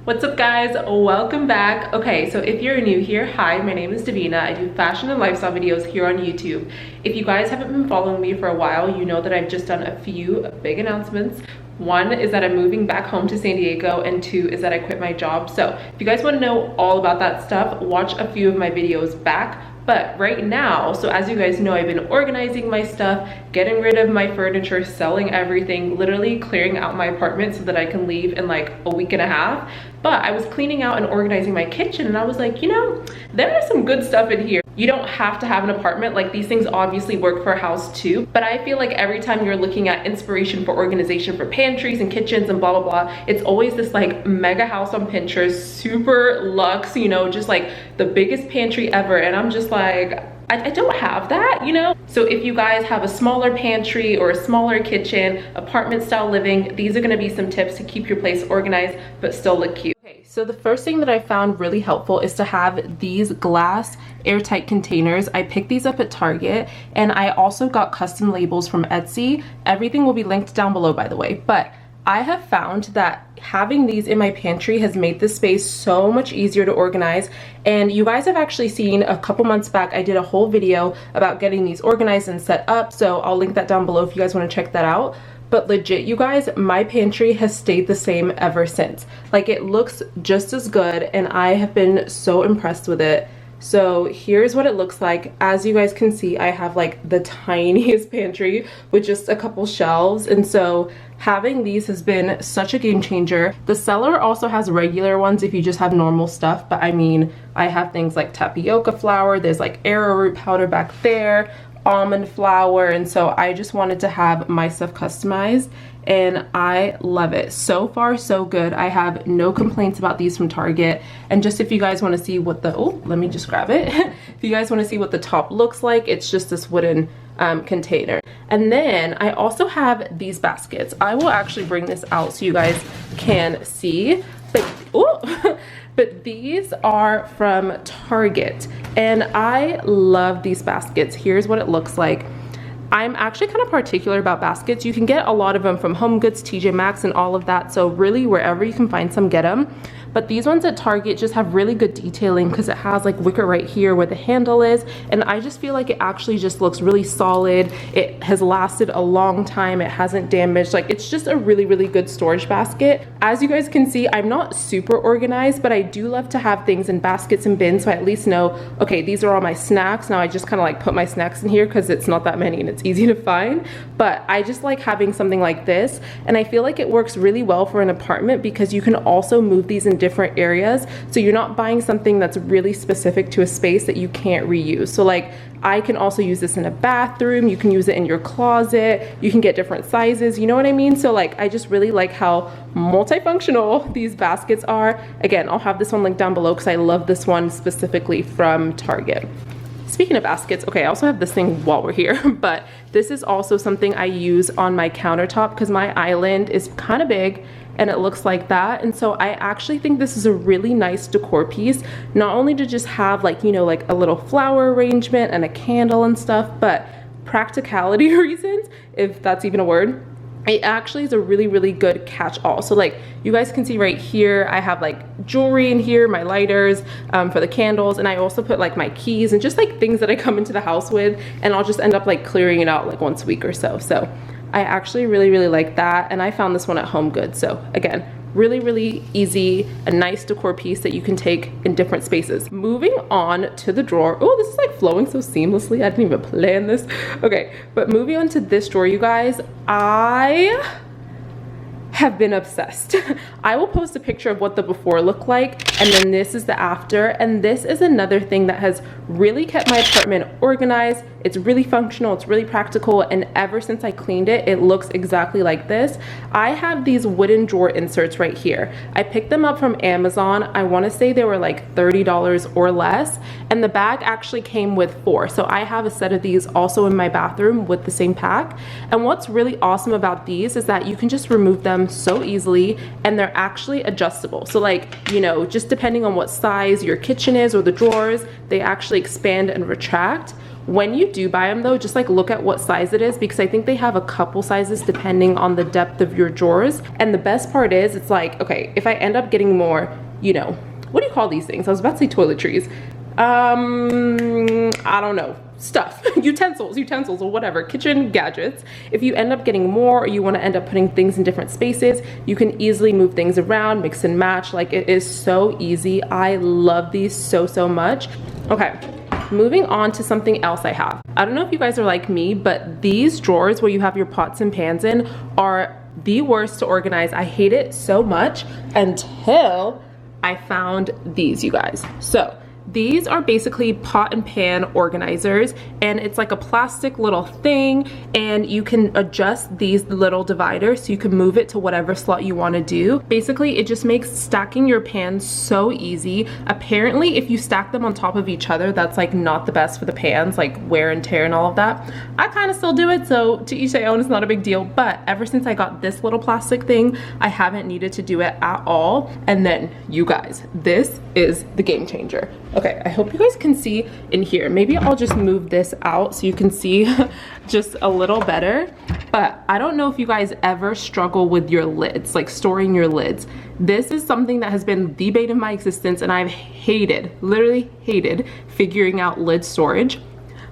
What's up guys, welcome back. Okay, so if you're new here, hi, my name is Davina. I do fashion and lifestyle videos here on YouTube. If you guys haven't been following me for a while, you know that I've just done a few big announcements. One is that I'm moving back home to San Diego, and two is that I quit my job. So if you guys want to know all about that stuff, watch a few of my videos back. But right now, so as you guys know, I've been organizing my stuff, getting rid of my furniture, selling everything, literally clearing out my apartment so that I can leave in like a week and a half. But I was cleaning out and organizing my kitchen, and I was like, you know, there is some good stuff in here. You don't have to have an apartment. Like, these things obviously work for a house too. But I feel like every time you're looking at inspiration for organization for pantries and kitchens and blah, blah, blah, it's always this like mega house on Pinterest, super luxe, you know, just like the biggest pantry ever. And I'm just like, I don't have that, you know? So if you guys have a smaller pantry or a smaller kitchen, apartment style living, these are gonna be some tips to keep your place organized but still look cute. Okay, so the first thing that I found really helpful is to have these glass airtight containers. I picked these up at Target, and I also got custom labels from Etsy. Everything will be linked down below, by the way. But I have found that having these in my pantry has made this space so much easier to organize. And you guys have actually seen a couple months back, I did a whole video about getting these organized and set up. So I'll link that down below if you guys want to check that out. But legit, you guys, my pantry has stayed the same ever since. Like, it looks just as good, and I have been so impressed with it. So here's what it looks like. As you guys can see, I have like the tiniest pantry with just a couple shelves, and so having these has been such a game changer. The cellar also has regular ones if you just have normal stuff, but I mean, I have things like tapioca flour, there's like arrowroot powder back there, almond flour, and so I just wanted to have my stuff customized, and I love it. So far so good. I have no complaints about these from Target. And just if you guys want to see what the let me just grab it. If you guys want to see what the top looks like, it's just this wooden container. And then I also have these baskets. I will actually bring this out so you guys can see, but but these are from Target, and I love these baskets. Here's what it looks like. I'm actually kind of particular about baskets. You can get a lot of them from Home Goods, TJ Maxx, and all of that. So really, wherever you can find some, get them. But these ones at Target just have really good detailing because it has like wicker right here where the handle is. And I just feel like it actually just looks really solid. It has lasted a long time. It hasn't damaged. Like, it's just a really, really good storage basket. As you guys can see, I'm not super organized, but I do love to have things in baskets and bins, so I at least know, okay, these are all my snacks. Now I just kind of like put my snacks in here because it's not that many and it's easy to find. But I just like having something like this, and I feel like it works really well for an apartment because you can also move these in different areas, so you're not buying something that's really specific to a space that you can't reuse. So like, I can also use this in a bathroom, you can use it in your closet, you can get different sizes, you know what I mean? So like, I just really like how multifunctional these baskets are. Again, I'll have this one linked down below because I love this one specifically from Target. Speaking of baskets, okay, I also have this thing while we're here, but this is also something I use on my countertop because my island is kind of big and it looks like that. And so I actually think this is a really nice decor piece, not only to just have like, you know, like a little flower arrangement and a candle and stuff, but practicality reasons, if that's even a word. It actually is a really, really good catch-all. So like, you guys can see right here, I have like jewelry in here, my lighters for the candles, and I also put like my keys and just like things that I come into the house with, and I'll just end up like clearing it out like once a week or so. So I actually really, really like that, and I found this one at Home Goods. So again, really, really easy, a nice decor piece that you can take in different spaces. Moving on to the drawer. Oh, this is like flowing so seamlessly. I didn't even plan this. Okay, but moving on to this drawer, you guys, I have been obsessed. I will post a picture of what the before looked like, and then this is the after, and this is another thing that has really kept my apartment organized. It's really functional, it's really practical, and ever since I cleaned it, it looks exactly like this. I have these wooden drawer inserts right here. I picked them up from Amazon. I want to say they were like $30 or less, and the bag actually came with 4. So I have a set of these also in my bathroom with the same pack. And what's really awesome about these is that you can just remove them so easily, and they're actually adjustable. So like, you know, just depending on what size your kitchen is or the drawers, they actually expand and retract. When you do buy them though, just like look at what size it is, because I think they have a couple sizes depending on the depth of your drawers. And the best part is, it's like, okay, if I end up getting more, you know, what do you call these things? I was about to say toiletries. I don't know, stuff, utensils or whatever, kitchen gadgets. If you end up getting more, or you want to end up putting things in different spaces, you can easily move things around, mix and match. Like, it is so easy. I love these so much. Okay, moving on to something else I have. I don't know if you guys are like me, but these drawers where you have your pots and pans in are the worst to organize. I hate it so much until I found these, you guys. So these are basically pot and pan organizers, and it's like a plastic little thing, and you can adjust these little dividers so you can move it to whatever slot you want to do. Basically, it just makes stacking your pans so easy. Apparently, if you stack them on top of each other, that's like not the best for the pans, like wear and tear and all of that. I kind of still do it, so to each their own, it's not a big deal. But ever since I got this little plastic thing, I haven't needed to do it at all. And then, you guys, this is the game changer. Okay, I hope you guys can see in here. Maybe I'll just move this out so you can see just a little better. But I don't know if you guys ever struggle with your lids, like storing your lids. This is something that has been the bane of my existence, and I've hated, literally hated, figuring out lid storage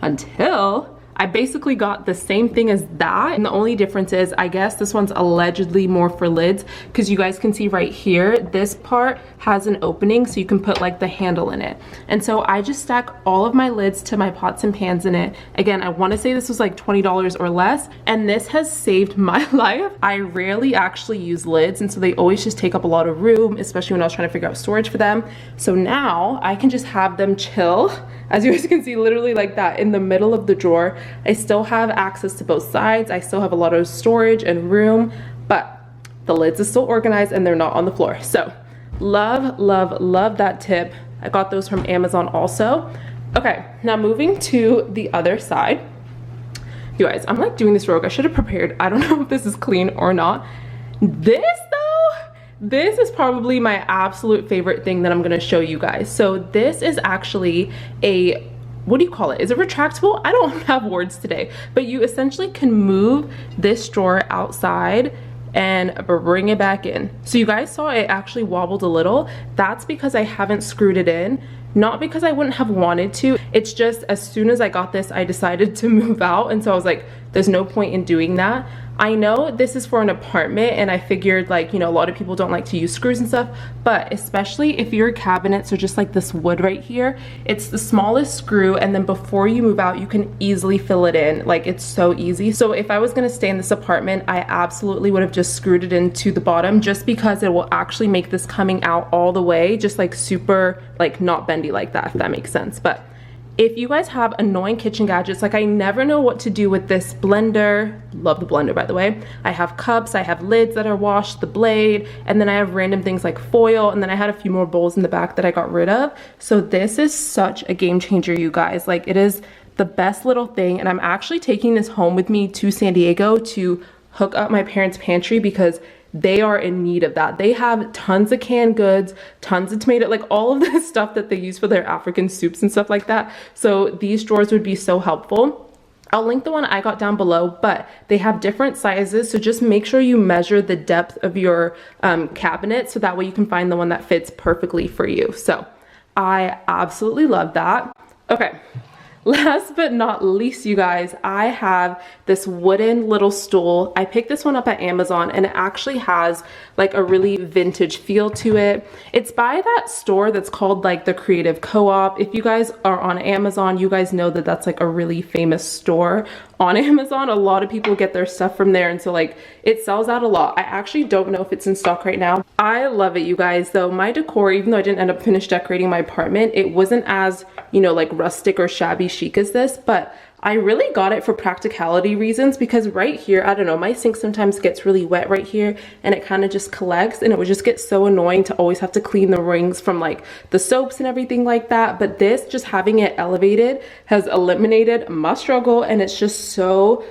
until I basically got the same thing as that, and the only difference is, I guess this one's allegedly more for lids, because you guys can see right here, this part has an opening so you can put like the handle in it. And so I just stack all of my lids to my pots and pans in it. Again, I want to say this was like $20 or less, and this has saved my life. I rarely actually use lids, and so they always just take up a lot of room, especially when I was trying to figure out storage for them. So now I can just have them chill, as you guys can see, literally like that in the middle of the drawer. I still have access to both sides. I still have a lot of storage and room, but the lids are still organized and they're not on the floor. So love, love, love that tip. I got those from Amazon also. Okay, now moving to the other side. You guys, I'm like doing this rogue. I should have prepared. I don't know if this is clean or not. This though, this is probably my absolute favorite thing that I'm gonna show you guys. So this is actually a, what do you call it? Is it retractable? I don't have words today, but you essentially can move this drawer outside and bring it back in. So you guys saw it actually wobbled a little. That's because I haven't screwed it in. Not because I wouldn't have wanted to. It's just as soon as I got this, I decided to move out. And so I was like, there's no point in doing that. I know this is for an apartment, and I figured, like, you know, a lot of people don't like to use screws and stuff, but especially if your cabinets are just like this wood right here, it's the smallest screw, and then before you move out, you can easily fill it in. Like, it's so easy. So if I was gonna stay in this apartment, I absolutely would have just screwed it into the bottom, just because it will actually make this coming out all the way, just like super, like, not bendy like that, if that makes sense. But if you guys have annoying kitchen gadgets, like I never know what to do with this blender. Love the blender, by the way. I have cups, I have lids that are washed, the blade, and then I have random things like foil, and then I had a few more bowls in the back that I got rid of. So this is such a game changer, you guys. Like, it is the best little thing, and I'm actually taking this home with me to San Diego to hook up my parents' pantry, because they are in need of that. They have tons of canned goods, tons of tomato, like all of the stuff that they use for their African soups and stuff like that. So these drawers would be so helpful. I'll link the one I got down below, but they have different sizes. So just make sure you measure the depth of your cabinet, so that way you can find the one that fits perfectly for you. So I absolutely love that. Okay. Last but not least, you guys, I have this wooden little stool. I picked this one up at Amazon, and it actually has like a really vintage feel to it. It's by that store that's called like the Creative Co-op. If you guys are on Amazon, you guys know that that's like a really famous store on Amazon. A lot of people get their stuff from there, and so like it sells out a lot. I actually don't know if it's in stock right now. I love it, you guys. Though my decor, even though I didn't end up finish decorating my apartment, it wasn't as, you know, like rustic or shabby chic as this, but I really got it for practicality reasons, because right here, I don't know, my sink sometimes gets really wet right here, and it kind of just collects, and it would just get so annoying to always have to clean the rings from like the soaps and everything like that. But this, just having it elevated, has eliminated my struggle, and it's just so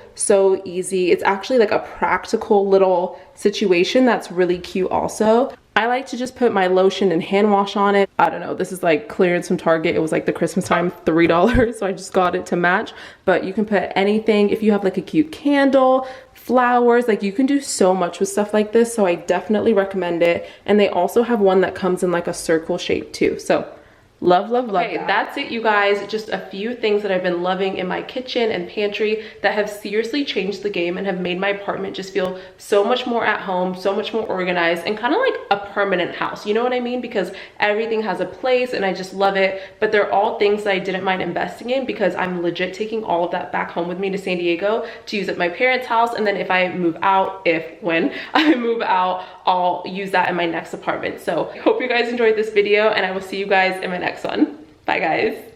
easy. It's actually like a practical little situation that's really cute also. I like to just put my lotion and hand wash on it. I don't know, this is like clearance from Target. It was like the Christmas time, $3, so I just got it to match. But you can put anything. If you have like a cute candle, flowers, like you can do so much with stuff like this, so I definitely recommend it. And they also have one that comes in like a circle shape too, so love, love, love. Okay, that's it, you guys. Just a few things that I've been loving in my kitchen and pantry that have seriously changed the game and have made my apartment just feel so much more at home, so much more organized, and kind of like a permanent house. You know what I mean? Because everything has a place and I just love it. But they're all things that I didn't mind investing in because I'm legit taking all of that back home with me to San Diego to use at my parents' house. And then if I move out, when I move out, I'll use that in my next apartment. So I hope you guys enjoyed this video, and I will see you guys in my next one. Bye guys.